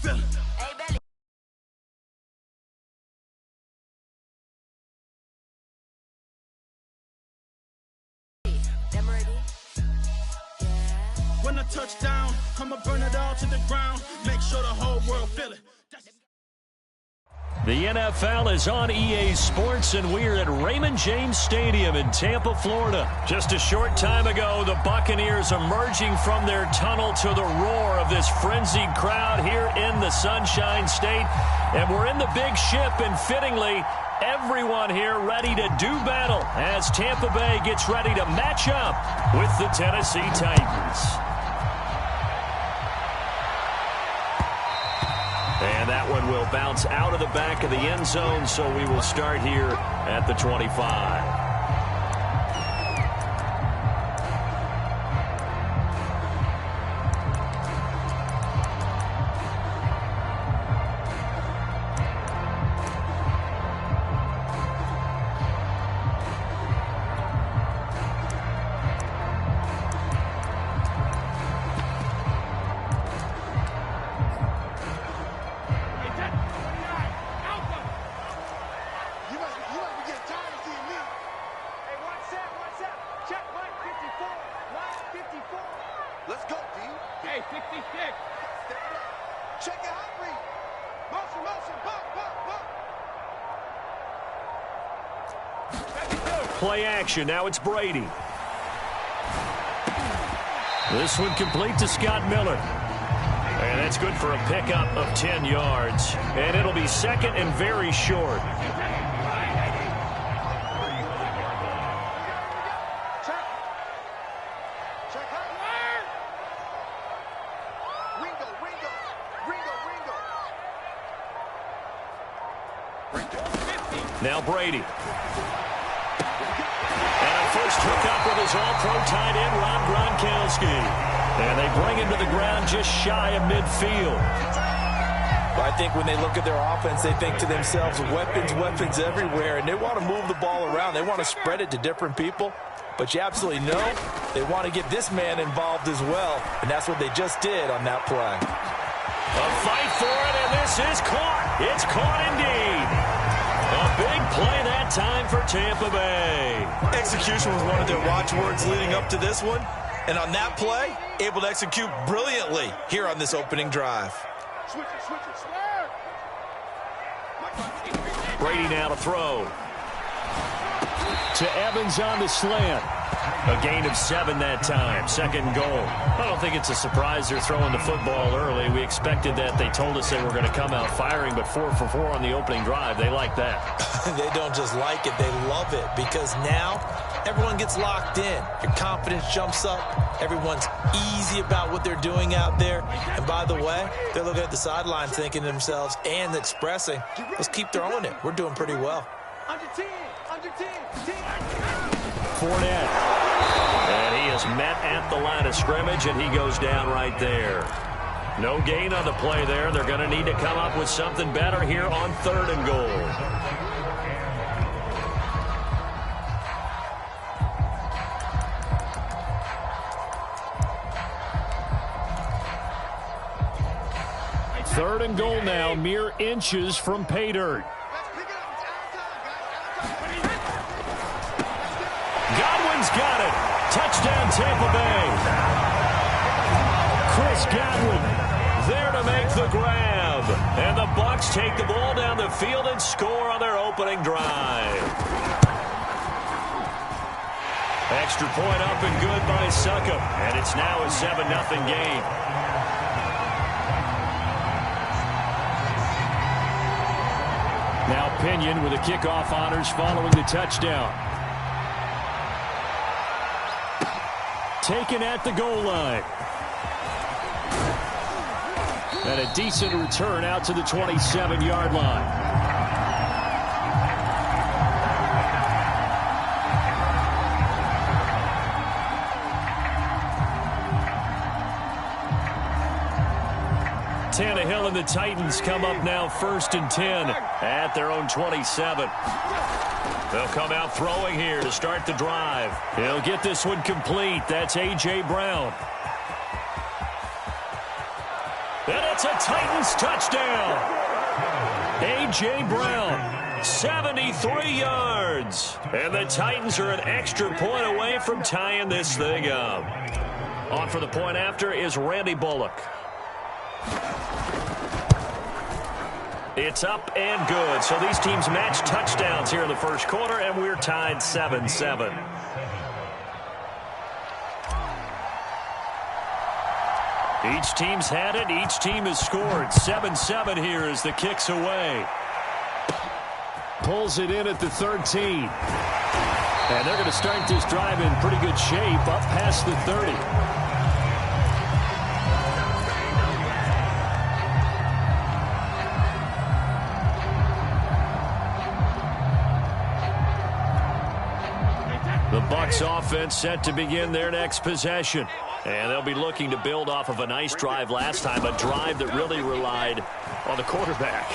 feel it. When I touch down, I'ma burn it all to the ground. Make sure the whole world feel it. The NFL is on EA Sports, and we're at Raymond James Stadium in Tampa, Florida. Just a short time ago, the Buccaneers emerging from their tunnel to the roar of this frenzied crowd here in the Sunshine State. And we're in the big ship, and fittingly, everyone here ready to do battle as Tampa Bay gets ready to match up with the Tennessee Titans. And that one will bounce out of the back of the end zone, so we will start here at the 25. Let's go, D. Hey, 56. Check it out, Reed. Motion, motion, bump, bump. Play action. Now it's Brady. This one complete to Scott Miller. And that's good for a pickup of 10 yards. And it'll be second and very short. Now Brady. And a first hookup with his all-pro tight end, Rob Gronkowski. And they bring him to the ground just shy of midfield. Well, I think when they look at their offense, they think to themselves, weapons, weapons everywhere. And they want to move the ball around. They want to spread it to different people. But you absolutely know they want to get this man involved as well. And that's what they just did on that play. A fight for it, and this is caught. It's caught indeed. A big play that time for Tampa Bay. Execution was one of their watchwords leading up to this one. And on that play, able to execute brilliantly here on this opening drive. Brady now to throw. To Evans on the slant. A gain of 7 that time. Second and goal. I don't think it's a surprise they're throwing the football early. We expected that. They told us they were going to come out firing, but 4 for 4 on the opening drive. They like that. They don't just like it, they love it, because now everyone gets locked in. Your confidence jumps up. Everyone's easy about what they're doing out there. And by the way, they're looking at the sideline thinking to themselves and expressing, let's keep throwing it. We're doing pretty well. Under 10, under 10, 10. Fournette. And he is met at the line of scrimmage, and he goes down right there. No gain on the play there. They're going to need to come up with something better here on 3rd and goal. Third and goal now, mere inches from pay dirt. Godwin's got it. Touchdown, Tampa Bay. Chris Godwin there to make the grab. And the Bucs take the ball down the field and score on their opening drive. Extra point up and good by Succop. And it's now a 7-0 game. Now Pinion with the kickoff honors following the touchdown. Taken at the goal line. And a decent return out to the 27-yard line. Tannehill and the Titans come up now 1st and 10 at their own 27. They'll come out throwing here to start the drive. He'll get this one complete. That's A.J. Brown. And it's It's a Titans touchdown. A.J. Brown, 73 yards. And the Titans are an extra point away from tying this thing up. On for the point after is Randy Bullock. It's up and good. So these teams match touchdowns here in the first quarter, and we're tied 7-7. Each team's had it. Each team has scored. 7-7 here as the kick's away. Pulls it in at the 13. And they're going to start this drive in pretty good shape up past the 30. The Bucs offense set to begin their next possession. And they'll be looking to build off of a nice drive last time, a drive that really relied on the quarterback.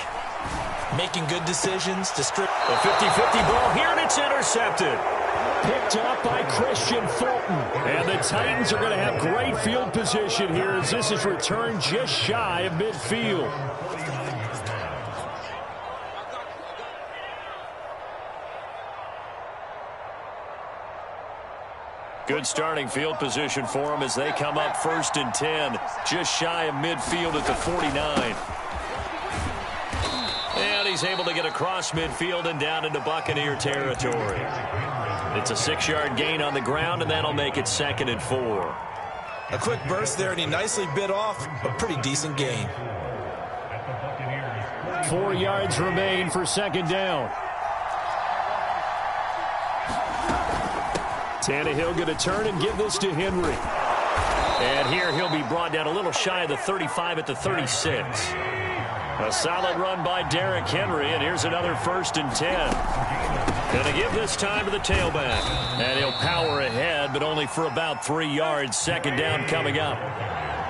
Making good decisions. The 50-50 ball here, and it's intercepted. Picked up by Christian Fulton. And the Titans are going to have great field position here as this is returned just shy of midfield. Good starting field position for them as they come up 1st and 10, just shy of midfield at the 49. And he's able to get across midfield and down into Buccaneer territory. It's a 6-yard gain on the ground, and that'll make it 2nd and 4. A quick burst there, and he nicely bit off a pretty decent gain. 4 yards remain for 2nd down. Tannehill going to turn and give this to Henry. And here he'll be brought down a little shy of the 35 at the 36. A solid run by Derrick Henry, and here's another 1st and 10. Going to give this time to the tailback. And he'll power ahead, but only for about 3 yards. 2nd down coming up.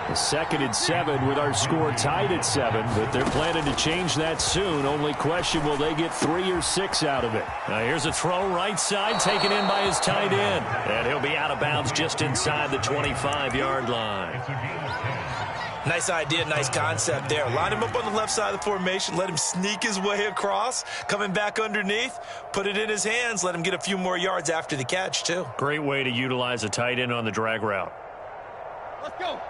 The 2nd and 7 with our score tied at 7, but they're planning to change that soon. Only question, will they get 3 or 6 out of it? Now here's a throw right side, taken in by his tight end. And he'll be out of bounds just inside the 25-yard line. Nice idea, nice concept there. Line him up on the left side of the formation, let him sneak his way across, coming back underneath, put it in his hands, let him get a few more yards after the catch, too. Great way to utilize a tight end on the drag route. Let's go.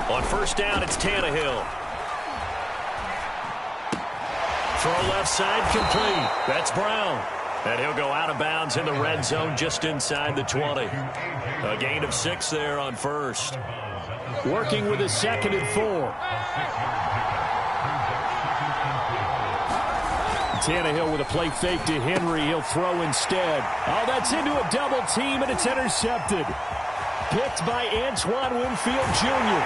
On 1st down, it's Tannehill. Throw left side complete. That's Brown. And he'll go out of bounds in the red zone just inside the 20. A gain of 6 there on 1st. Working with a 2nd and 4. Tannehill with a play fake to Henry. He'll throw instead. Oh, that's into a double team, and it's intercepted. Picked by Antoine Winfield Jr.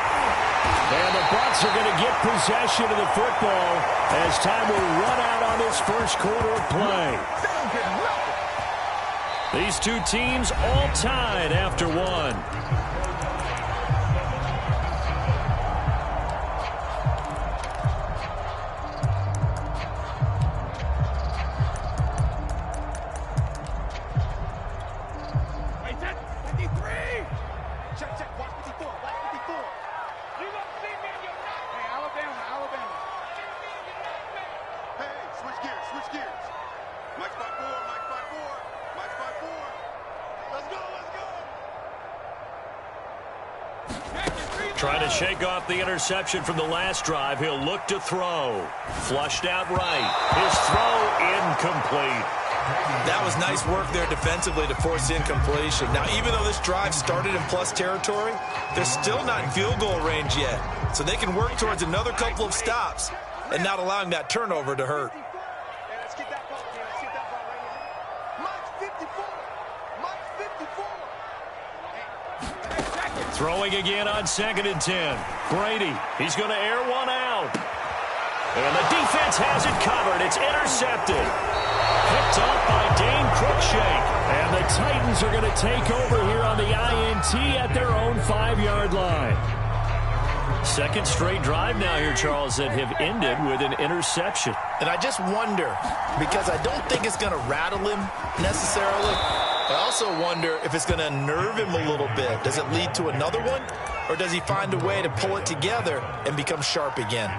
And the Bucs are going to get possession of the football as time will run out on this first quarter of play. These two teams all tied after 1. Trying to shake off the interception from the last drive. He'll look to throw. Flushed out right. His throw incomplete. That was nice work there defensively to force incompletion. Now, even though this drive started in plus territory, they're still not in field goal range yet. So they can work towards another couple of stops and not allowing that turnover to hurt. Throwing again on 2nd and 10. Brady, he's going to air one out. And the defense has it covered. It's intercepted. Picked up by Dane Cruikshank. And the Titans are going to take over here on the INT at their own 5-yard line. Second straight drive now here, Charles, that have ended with an interception. And I just wonder, because I don't think it's going to rattle him necessarily. I also wonder if it's going to unnerve him a little bit. Does it lead to another one? Or does he find a way to pull it together and become sharp again?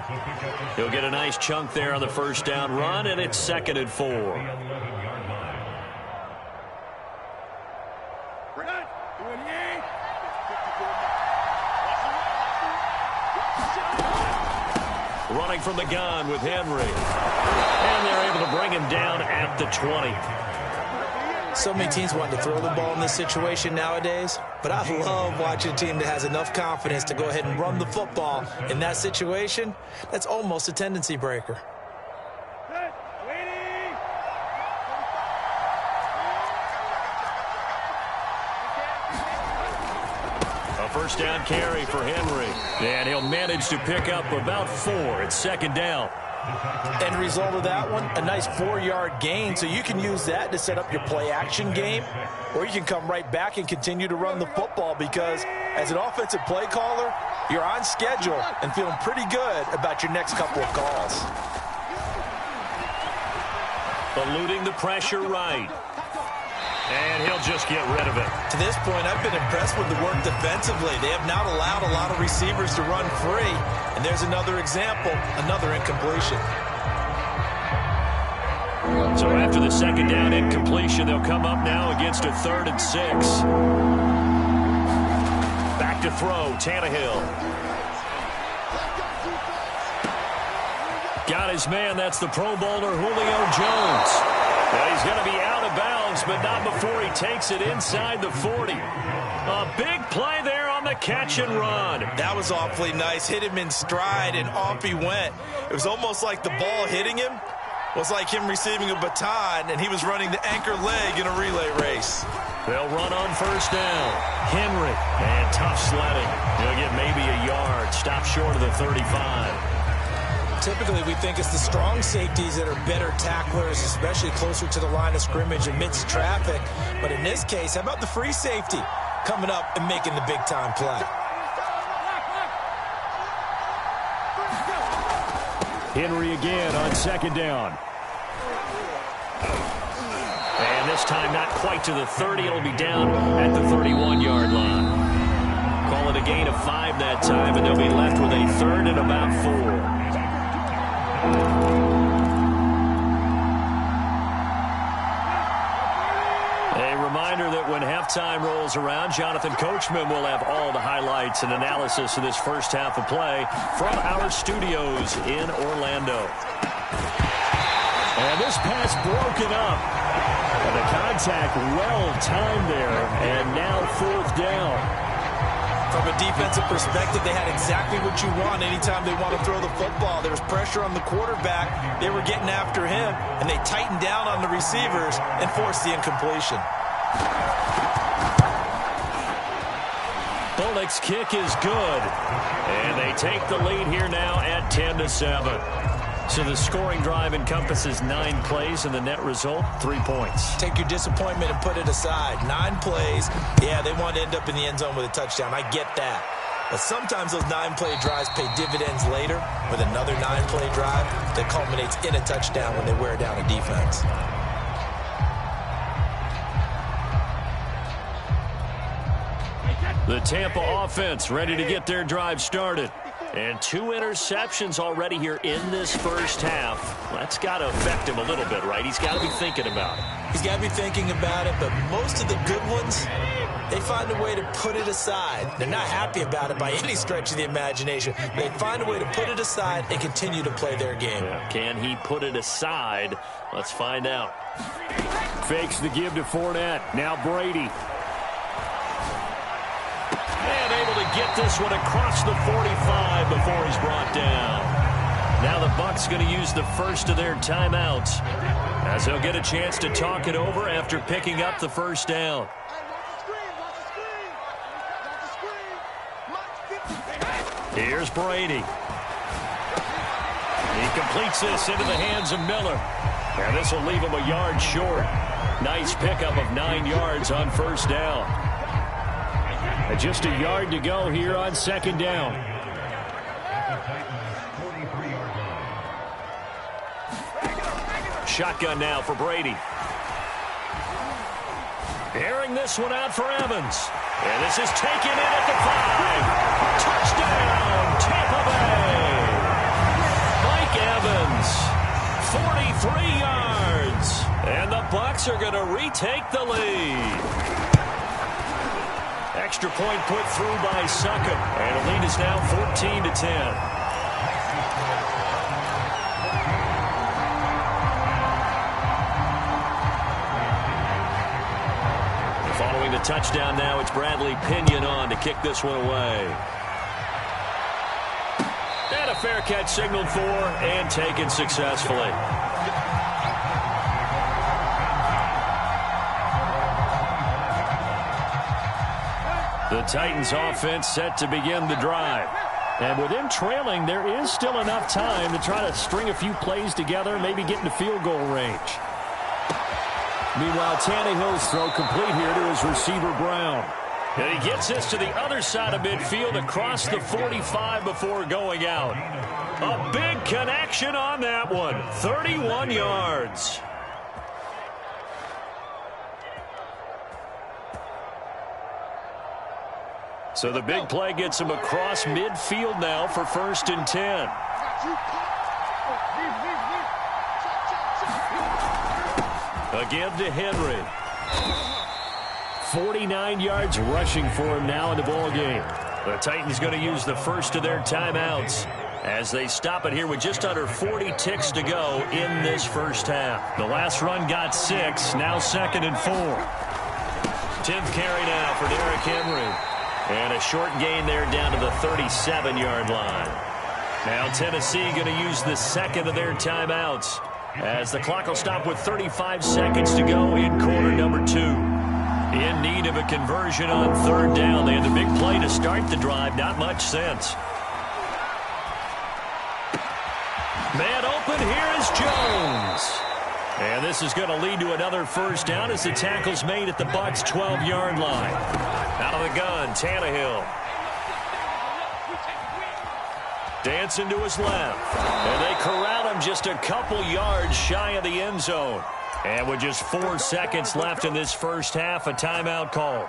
He'll get a nice chunk there on the first down run, and it's 2nd and 4. Running from the gun with Henry. And they're able to bring him down at the 20. So many teams want to throw the ball in this situation nowadays, but I love watching a team that has enough confidence to go ahead and run the football. In that situation, that's almost a tendency breaker. First down carry for Henry. And he'll manage to pick up about 4. It's 2nd down. End result of that one, a nice 4-yard gain. So you can use that to set up your play-action game, or you can come right back and continue to run the football because as an offensive play caller, you're on schedule and feeling pretty good about your next couple of calls. Eluding the pressure right. And he'll just get rid of it. To this point, I've been impressed with the work defensively. They have not allowed a lot of receivers to run free. And there's another example, another incompletion. So after the 2nd down incompletion, they'll come up now against a 3rd and 6. Back to throw, Tannehill. Got his man, that's the Pro Bowler Julio Jones. Well, he's going to be out of bounds, but not before he takes it inside the 40. A big play there on the catch and run. That was awfully nice. Hit him in stride, and off he went. It was almost like the ball hitting him was like him receiving a baton, and he was running the anchor leg in a relay race. They'll run on first down. Henry, and tough sledding. He'll get maybe a yard. Stop short of the 35. Typically, we think it's the strong safeties that are better tacklers, especially closer to the line of scrimmage amidst traffic. But in this case, how about the free safety coming up and making the big-time play? Henry again on 2nd down. And this time not quite to the 30. It'll be down at the 31-yard line. Call it a gain of 5 that time, and they'll be left with a 3rd and about 4. A reminder that when halftime rolls around, Jonathan Coachman will have all the highlights and analysis of this first half of play from our studios in Orlando. And this pass broken up. And the contact well timed there, and now 4th down. From a defensive perspective, they had exactly what you want anytime they want to throw the football. There was pressure on the quarterback. They were getting after him, and they tightened down on the receivers and forced the incompletion. Bullock's kick is good. And they take the lead here now at 10-7. So the scoring drive encompasses 9 plays, and the net result, 3 points. Take your disappointment and put it aside. 9 plays. Yeah, they want to end up in the end zone with a touchdown. I get that. But sometimes those 9-play drives pay dividends later with another 9-play drive that culminates in a touchdown when they wear down a defense. The Tampa offense ready to get their drive started. And 2 interceptions already here in this first half. That's got to affect him a little bit, right? He's got to be thinking about it. He's got to be thinking about it, but most of the good ones, they find a way to put it aside. They're not happy about it by any stretch of the imagination. They find a way to put it aside and continue to play their game. Yeah. Can he put it aside? Let's find out. Fakes the give to Fournette. Now Brady. And able to get this one across the 45 before he's brought down. Now the Bucs going to use the first of their timeouts as they'll get a chance to talk it over after picking up the first down. Here's Brady. He completes this into the hands of Miller. And this will leave him a yard short. Nice pickup of 9 yards on first down. Just a yard to go here on 2nd down. Shotgun now for Brady. Airing this one out for Evans. And this is taken in at the 5. Touchdown, Tampa Bay. Mike Evans, 43 yards. And the Bucs are going to retake the lead. Extra point put through by Succop. And the lead is now 14-10. Following the touchdown now, it's Bradley Pinion on to kick this one away. And a fair catch signaled for and taken successfully. The Titans offense set to begin the drive. And with them trailing, there is still enough time to try to string a few plays together, maybe get into field goal range. Meanwhile, Tannehill's throw complete here to his receiver, Brown. And he gets this to the other side of midfield across the 45 before going out. A big connection on that one. 31 yards. So the big play gets him across midfield now for 1st and 10. Again to Henry. 49 yards rushing for him now in the ballgame. The Titans going to use the first of their timeouts as they stop it here with just under 40 ticks to go in this first half. The last run got 6, now 2nd and 4. 10th carry now for Derrick Henry. And a short gain there down to the 37-yard line. Now Tennessee going to use the second of their timeouts, as the clock will stop with 35 seconds to go in quarter number 2. In need of a conversion on 3rd down. They had the big play to start the drive. Not much sense. Man open. Here is Jones. And this is going to lead to another first down as the tackle's made at the Bucs' 12-yard line. Out of the gun, Tannehill. Dancing to his left. And they corral him just a couple yards shy of the end zone. And with just 4 seconds left in this first half, a timeout call.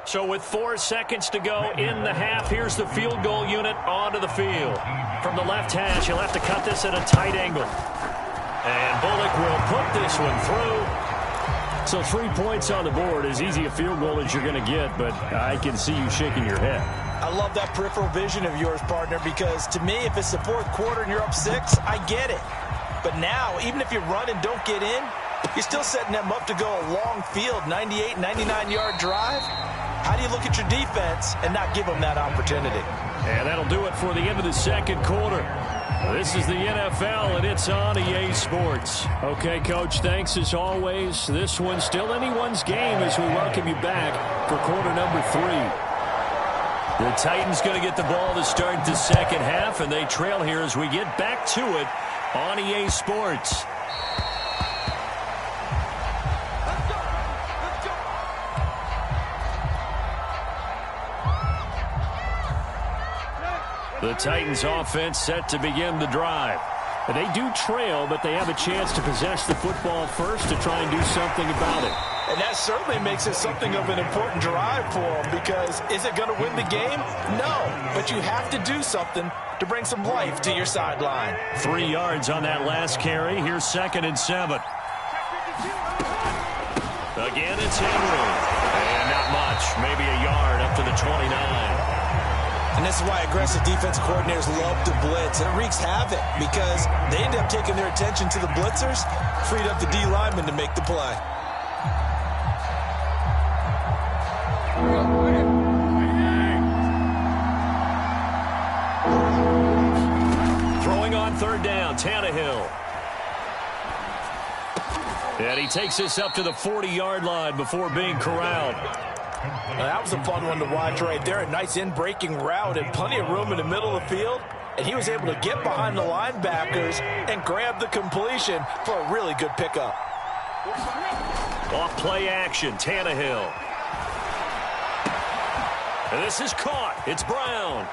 So with 4 seconds to go in the half, here's the field goal unit onto the field. From the left hash, he'll have to cut this at a tight angle. And Bullock will put this one through. So 3 points on the board, as easy a field goal as you're going to get, but I can see you shaking your head. I love that peripheral vision of yours, partner, because to me, if it's the 4th quarter and you're up 6, I get it. But now, even if you run and don't get in, you're still setting them up to go a long field, 98, 99-yard drive. How do you look at your defense and not give them that opportunity? And that'll do it for the end of the second quarter. This is the NFL, and it's on EA Sports. Okay, Coach, thanks as always. This one's still anyone's game as we welcome you back for quarter number 3. The Titans going to get the ball to start the second half, and they trail here as we get back to it on EA Sports. The Titans offense set to begin the drive. And they do trail, but they have a chance to possess the football first to try and do something about it. And that certainly makes it something of an important drive for them, because is it going to win the game? No, but you have to do something to bring some life to your sideline. 3 yards on that last carry. Here's 2nd and 7. Again, it's Henry. And not much, maybe a yard up to the 29. And this is why aggressive defensive coordinators love to blitz. And it wreaks havoc because they end up taking their attention to the blitzers, freed up the D lineman to make the play. Throwing on 3rd down, Tannehill. And he takes this up to the 40-yard line before being corralled. Now, that was a fun one to watch right there. A nice in-breaking route and plenty of room in the middle of the field. And he was able to get behind the linebackers and grab the completion for a really good pickup. Off play action, Tannehill. And this is caught. It's Brown.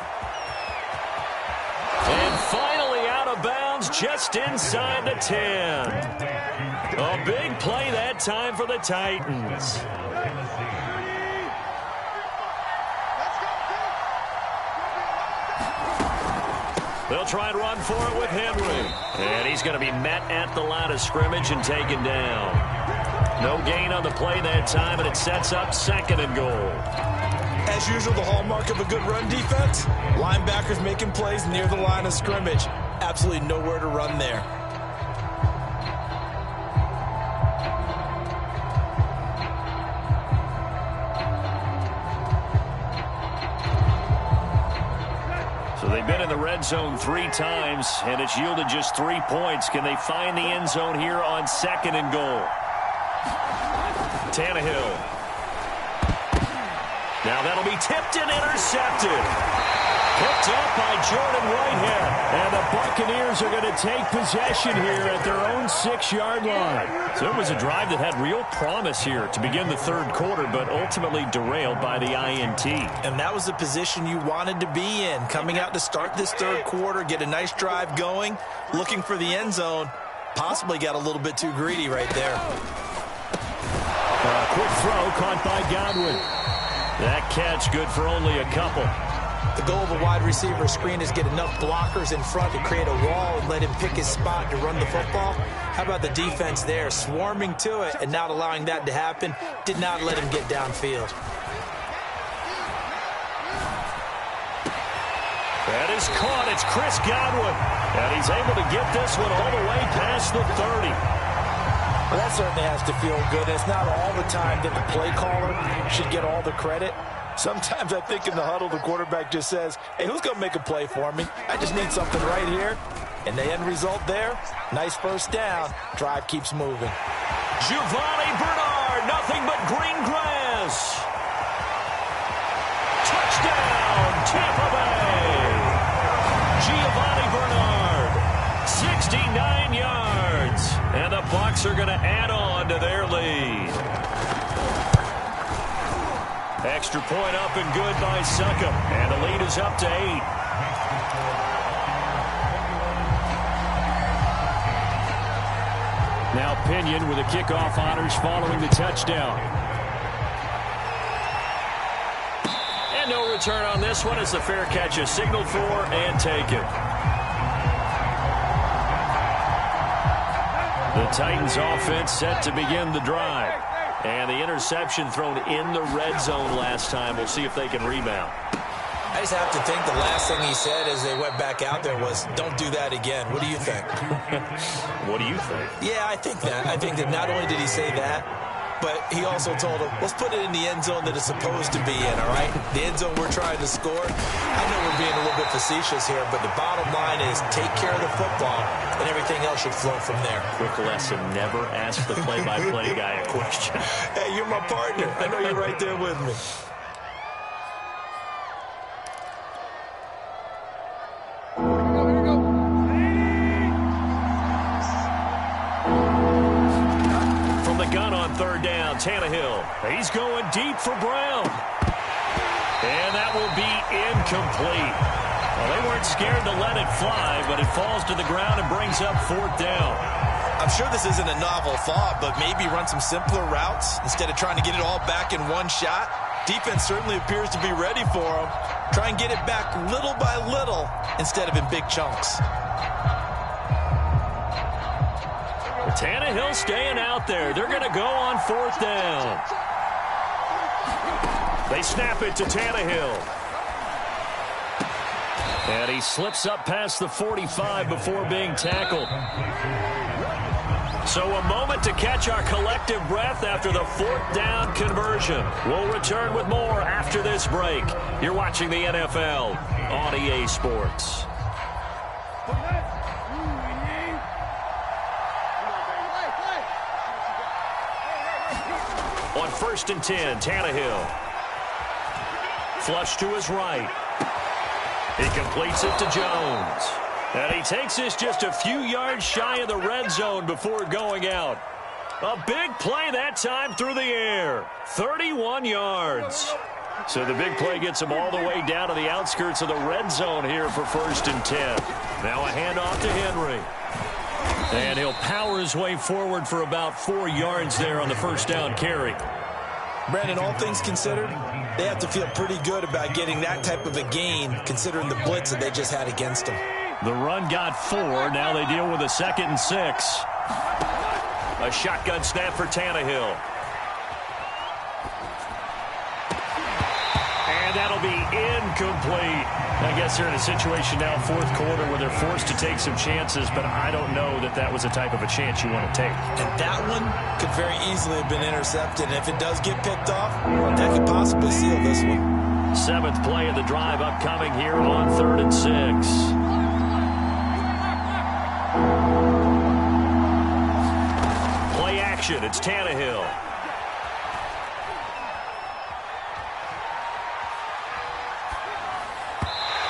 And finally out of bounds just inside the 10. A big play that time for the Titans. They'll try and run for it with Henry. And he's going to be met at the line of scrimmage and taken down. No gain on the play that time, and it sets up 2nd and goal. As usual, the hallmark of a good run defense, linebackers making plays near the line of scrimmage. Absolutely nowhere to run there. So they've been in the red zone 3 times, and it's yielded just 3 points. Can they find the end zone here on 2nd and goal? Tannehill. Now that'll be tipped and intercepted. Picked up by Jordan Whitehead. And the Buccaneers are going to take possession here at their own 6-yard line. So it was a drive that had real promise here to begin the 3rd quarter, but ultimately derailed by the INT. And that was the position you wanted to be in. Coming out to start this 3rd quarter, get a nice drive going, looking for the end zone. Possibly got a little bit too greedy right there. Quick throw caught by Godwin. That catch good for only a couple. The goal of a wide receiver screen is get enough blockers in front to create a wall and let him pick his spot to run the football. How about the defense there, swarming to it and not allowing that to happen? Did not let him get downfield. That is caught. It's Chris Godwin. And he's able to get this one all the way past the 30. Well, that certainly has to feel good. It's not all the time that the play caller should get all the credit. Sometimes I think in the huddle, the quarterback just says, hey, who's going to make a play for me? I just need something right here. And the end result there, nice first down. Drive keeps moving. Giovanni Bernard, nothing but green grass. Touchdown, Tampa Bay. Giovanni Bernard, 69 yards. And the Bucs are going to add on to their lead. Extra point up and good by Succop. And the lead is up to 8. Now Pinion with the kickoff honors following the touchdown. And no return on this one as the fair catch is signaled for and taken. The Titans offense set to begin the drive. And the interception thrown in the red zone last time. We'll see if they can rebound. I just have to think the last thing he said as they went back out there was, don't do that again. What do you think? What do you think? Yeah, I think that. I think that not only did he say that, but he also told him, let's put it in the end zone that it's supposed to be in, all right? The end zone we're trying to score. I know we're being a little bit facetious here, but the bottom line is take care of the football, and everything else should flow from there. Quick lesson, never ask the play-by-play guy a question. Hey, you're my partner. I know you're right there with me. Third down, Tannehill. He's going deep for Brown. And that will be incomplete. Well, they weren't scared to let it fly, but it falls to the ground and brings up 4th down. I'm sure this isn't a novel thought, but maybe run some simpler routes instead of trying to get it all back in one shot. Defense certainly appears to be ready for them. Try and get it back little by little instead of in big chunks. Tannehill staying out there. They're going to go on 4th down. They snap it to Tannehill. And he slips up past the 45 before being tackled. So a moment to catch our collective breath after the 4th down conversion. We'll return with more after this break. You're watching the NFL on EA Sports. On 1st and 10, Tannehill. Flush to his right. He completes it to Jones. And he takes this just a few yards shy of the red zone before going out. A big play that time through the air. 31 yards. So the big play gets him all the way down to the outskirts of the red zone here for 1st and 10. Now a handoff to Henry. And he'll power his way forward for about 4 yards there on the first down carry. Brandon, all things considered, they have to feel pretty good about getting that type of a gain considering the blitz that they just had against them. The run got 4. Now they deal with a 2nd and 6. A shotgun snap for Tannehill. And that'll be incomplete. I guess they're in a situation now, 4th quarter, where they're forced to take some chances, but I don't know that that was the type of a chance you want to take. And that one could very easily have been intercepted. And if it does get picked off, that could possibly seal this one. 7th play of the drive upcoming here on 3rd and 6. It's Tannehill.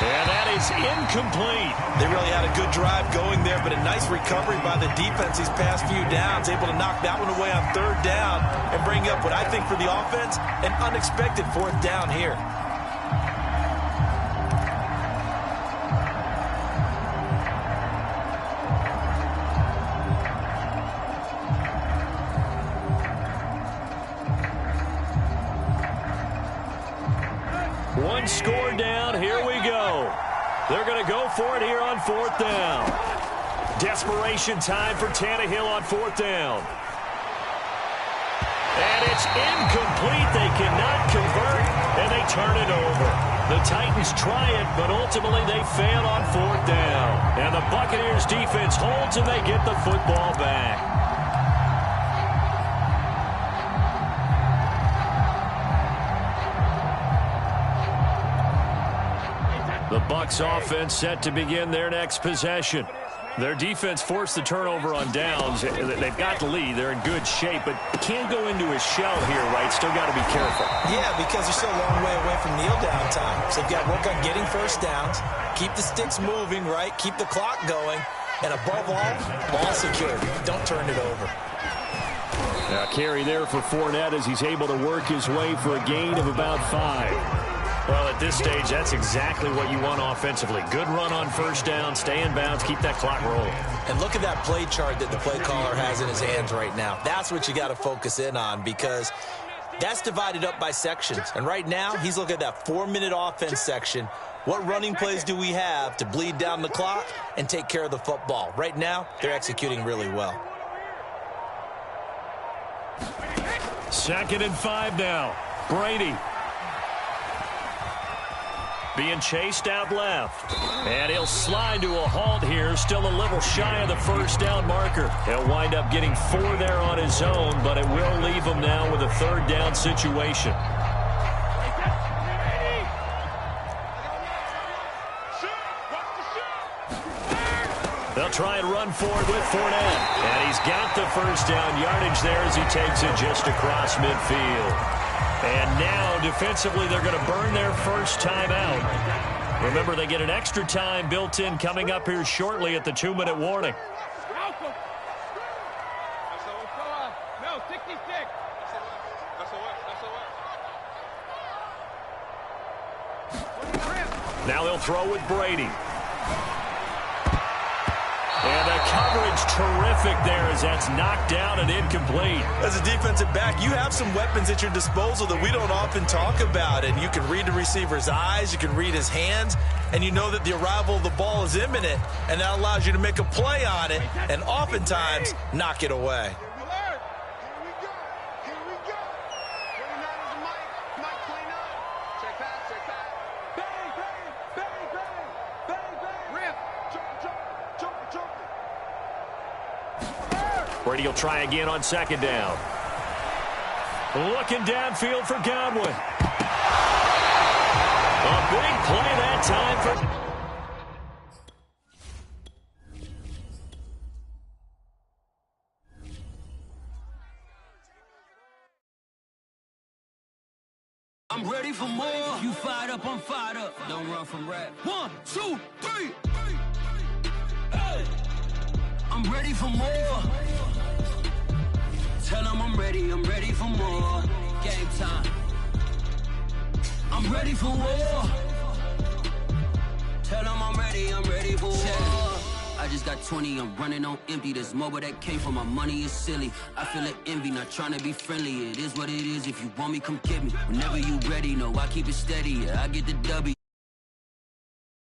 And that is incomplete. They really had a good drive going there, but a nice recovery by the defense these past few downs, able to knock that one away on 3rd down and bring up what I think for the offense, an unexpected 4th down here. One score down. Here we go. They're going to go for it here on 4th down. Desperation time for Tannehill on 4th down. And it's incomplete. They cannot convert, and they turn it over. The Titans try it, but ultimately they fail on 4th down. And the Buccaneers defense holds, and they get the football back. The Bucs offense set to begin their next possession. Their defense forced the turnover on downs. They've got the lead. They're in good shape, but can't go into a shell here, right? Still got to be careful. Yeah, because they're still a long way away from kneel down time. So they've got to work on getting first downs, keep the sticks moving, right? Keep the clock going, and above all, ball security. Don't turn it over. Now carry there for Fournette as he's able to work his way for a gain of about 5. Well, at this stage, that's exactly what you want offensively. Good run on first down, stay in bounds, keep that clock rolling. And look at that play chart that the play caller has in his hands right now. That's what you got to focus in on because that's divided up by sections. And right now, he's looking at that 4-minute offense section. What running plays do we have to bleed down the clock and take care of the football? Right now, they're executing really well. 2nd and 5 now. Brady. Being chased out left. And he'll slide to a halt here. Still a little shy of the first down marker. He'll wind up getting 4 there on his own, but it will leave him now with a 3rd down situation. They'll try and run forward with Fournette. And he's got the first down yardage there as he takes it just across midfield. And now, defensively, they're going to burn their first time out. Remember, they get an extra time built in coming up here shortly at the 2-minute warning. No, 66. Now they'll throw with Brady. And the coverage terrific there as that's knocked down and incomplete. As a defensive back, you have some weapons at your disposal that we don't often talk about. And you can read the receiver's eyes, you can read his hands, and you know that the arrival of the ball is imminent. And that allows you to make a play on it and oftentimes knock it away. Brady will try again on 2nd down. Looking downfield for Godwin. A big play that time for... I'm ready for more. You fired up, I'm fired up. Don't run from rap. 1, 2, 3. Hey. I'm ready for more. Tell them I'm ready for more. Game time. I'm ready for war. Tell them I'm ready for war. I just got 20, I'm running on empty. This mobile that came from my money is silly. I feel like envy, not trying to be friendly. It is what it is, if you want me, come get me. Whenever you ready, no, I keep it steady, yeah, I get the W.